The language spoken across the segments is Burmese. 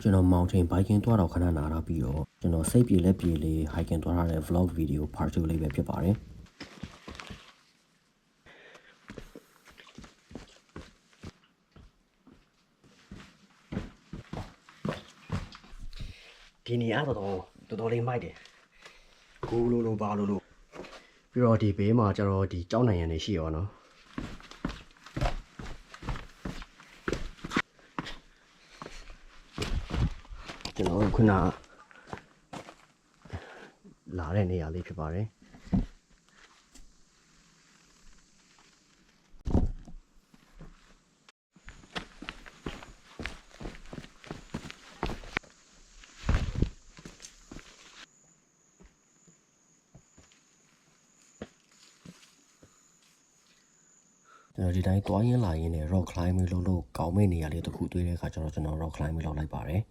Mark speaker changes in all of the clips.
Speaker 1: ကျွန်တော် mountain biking သွားတော့ခဏနာတာပြီးတော့ကျွန်တော်စိတ်ပြေလက်ပြေလေး hiking သွားတဲ့ vlog video part 2လေးပဲဖြစ်ပါတယ်
Speaker 2: ဒီနေရာတော့တော်တော်လေးမိုက်တယ်ကိုလိုပါလို့ပြီးတော့ဒီဘေးမှာကျတော့ဒီကြောက်နိုင်ရံနေရှိရောနော်ကျွန်တော်ခုနလာတဲ့နေရာလေးဖြစ်ပါတယ်
Speaker 1: ဒီတိုင်းတွားရင်းလာရင်းနဲ့ rock climbing လုပ်လို့ကောင်းမဲ့နေရာလေးတစ်ခုတွေ့တဲ့အခါကျတော့ကျွန်တော် rock climbing လုပ်လိုက်ပါတယ်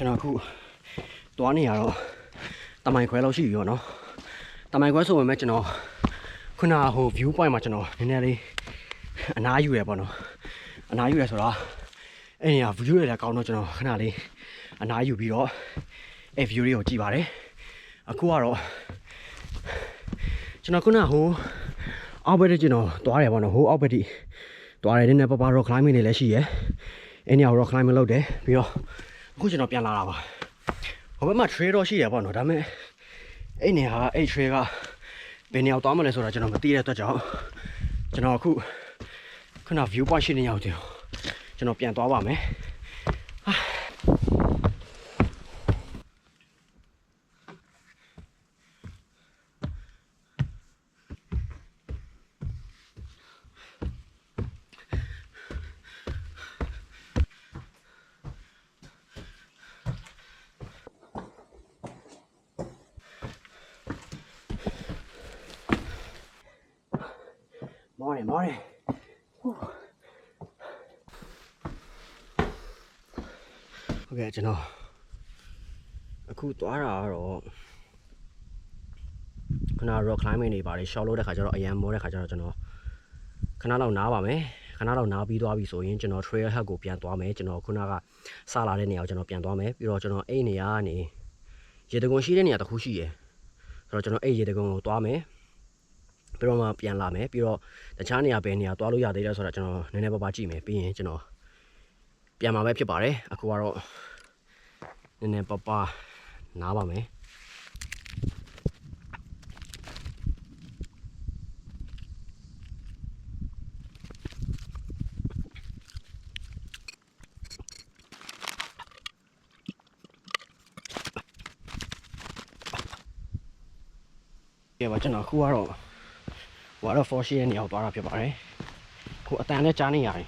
Speaker 2: ကျွန်တော်အခုတွားနေရတော့တမိုင်ခွဲလောက်ရှိပြီပေါ့နော်တမိုင်ခွဲဆိုပေမဲ့ကျွန်တော်ခုနဟို view point မှာကျွန်တော်နည်းနည်းလေးအနားယူရပေါ့နော်အနားယူရဆိုတော့အဲ့နေရာ view ရလည်းကောင်းတော့ကျွန်တော်ခဏလေးအနားယူပြီးတော့အဲ့ view တွေကိုကြည့်ပါတယ်အခုကတော့ကျွန်တော်ခုနဟိုအောက်ဘက်ကျွန်တော်တွားတယ်ပေါ့နော်ဟိုအောက်ဘက်ထိတွားတယ်နည်းနည်းပါ rock climbing တွေလည်းရှိရယ်အဲ့နေရာ rock climbing လုပ်တယ်ပြီးတော့အခုကျွန်တော်ပြန်လာတာပါဟိုဘက်မှာ trail တော့ရှိရပေါ့နော်ဒါပေမဲ့အဲ့နေဟာအဲ့ trail ကဘယ်နေရာသွားမလဲဆိုတာကျွန်တော်မသိတဲ့အတွက်ကြောင့်ကျွန်တော်အခုခုန view point ရှိနေရောက်တယ်ကျွန်တော်ပြန်သွားပါမယ်မော်နေဟုတ်ကဲ့ကျွန်တော်အခုသွားတာကတော့ခဏ rock climbing တွေပါတယ် short လုပ်တဲ့ခါကျတော့အရန်မောတဲ့ခါကျတော့ကျွန်တော်ခဏလောက်နားပါမယ်ခဏလောက်နားပြီးသွားပြီဆိုရင်ကျွန်တော် trail hut ကိုပြန်သွားမယ်ကျွန်တော်ခုနကစလာတဲ့နေရာကိုကျွန်တော်ပြန်သွားမယ်ပြီးတော့ကျွန်တော်အဲ့နေရာကနေရေတံခွန်ရှိတဲ့နေရာတစ်ခုရှိရယ်ဆိုတော့ကျွန်တော်အဲ့ရေတံခွန်ကိုသွားမယ်ပြီးတော့မှပြန်လာမယ်ပြီးတော့တခြားနေရာပဲနေရာသွားလို့ရသေးတယ်ဆိုတော့ကျွန်တော်နည်းနည်းပါးကြည့်မယ်ပြီးရင်ကျွန်တော်ပြန်มาပဲဖြစ်ပါတယ်အခုကတော့နည်းနည်းပါးနားပါမယ်ကဲပါကျွန်တော်အခုကတော့ waterfall ရှိတဲ့နေရာကိုသွားတာဖြစ်ပါတယ်ခုအတန်နဲ့ကြားနေရတယ်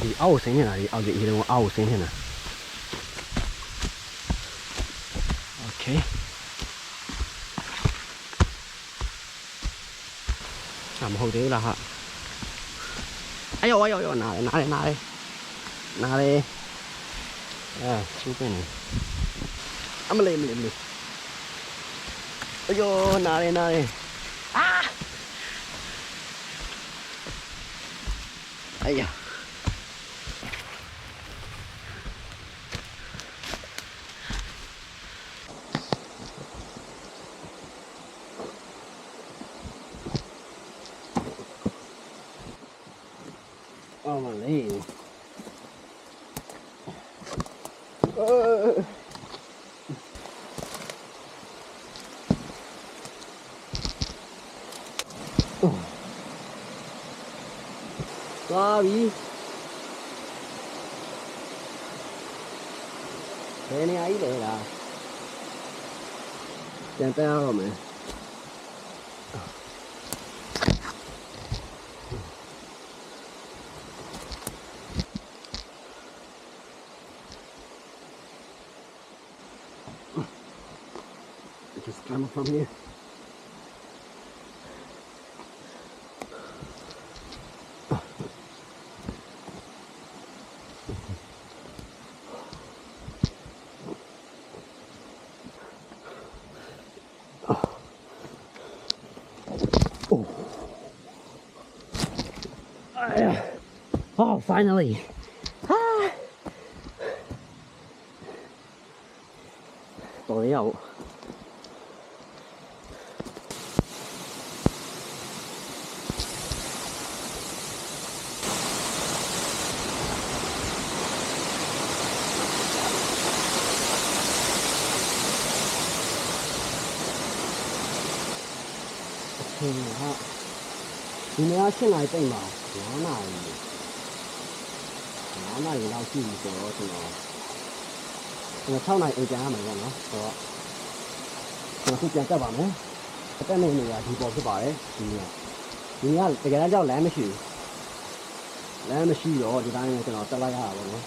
Speaker 2: ဒီအောက်ကိုဆင်းနေတာဒီအောက်ရေတော့အောက်ကိုဆင်းနေတာโอเคမဟုတ်သေးဘူးလားဟာအယောနားလေရှင်းပြနေအမလေးအယောနားလေအာ哎呀！ အောင်မလေးသွားပြီဘယ်နေရာကြီးလဲလားပြန်တက်ရတော့မယ် It just coming from here. Oh, finally. Ah. တော်ရအောင်ဟာဒီနေရာရှင်းလိုက်တိတ်မှာ9နာရီလောက်ရှိပြီဆိုတော့ကျွန်တော်6နာရီအိမ်ပြန်ရမှာပေါ့နော်ဆိုတော့ကျွန်တော်ခုပြန်တက်ပါမယ်တက်နေနေရဒီပေါ်ဖြစ်ပါတယ်ဒီကတကယ်တမ်းကြောက်လမ်းမရှိတော့ဒီတိုင်းနဲ့ကျွန်တော်တက်လိုက်ရတာပေါ့နော်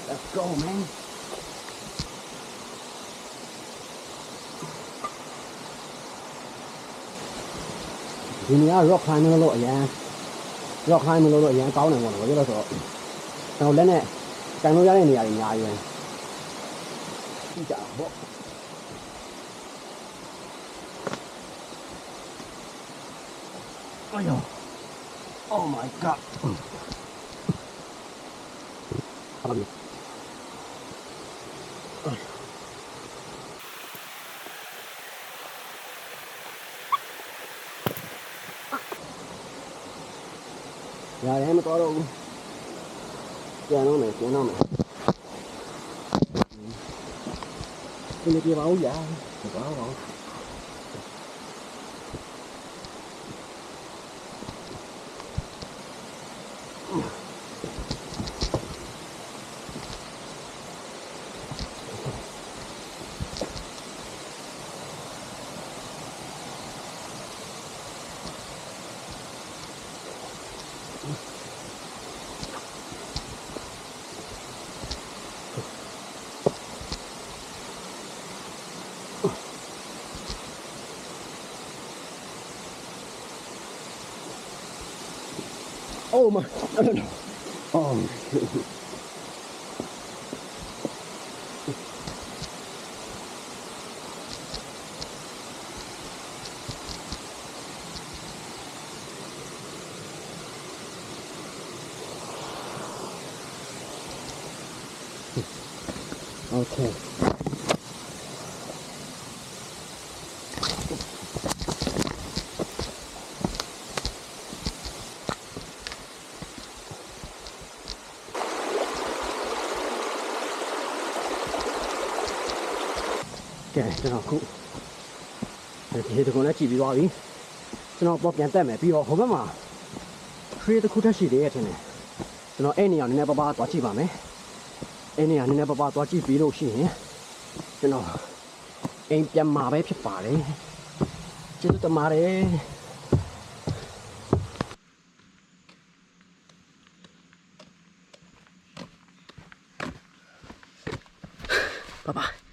Speaker 2: Let's go manဒီနေရာ rock climbing လို့အရင် rock climbing လို့အရင်ကောင်းတယ်ပေါ့နော်ဘာလို့လဲဆိုတော့ကျွန်တော်လက်နဲ့ကန်လို့ရတဲ့နေရာတွေအများကြီးပဲကြည့်ကြပေါ့哎呦 Oh my god 好了ရတယ်မတော်တော့ဘူးပြန်တော့မယ်ဒီနေ့ပြပါဦးရဘာလို့ Oh my, no. Oh. Okay. Okay, ကျွန်တော်ခုဒီတကုန်းနဲ့ကြည့်ပြီးသွားပြီကျွန်တော်ပေါ်ပြန်တက်မယ်ပြီးတော့ဟိုဘက်မှာ tree တစ်ခုထပ်ရှိသေးရဲ့ထင်တယ်ကျွန်တော်အဲ့နေရာနည်းနည်းပါးပါးသွားကြည့်ပါမယ်အဲ့နေရာနည်းနည်းပါးပါးသွားကြည့်ပြီးလို့ရှိရင်ကျွန်တော်အိမ်ပြန်မှာပဲဖြစ်ပါတယ်ကျေးဇူးတင်ပါတယ်拜拜。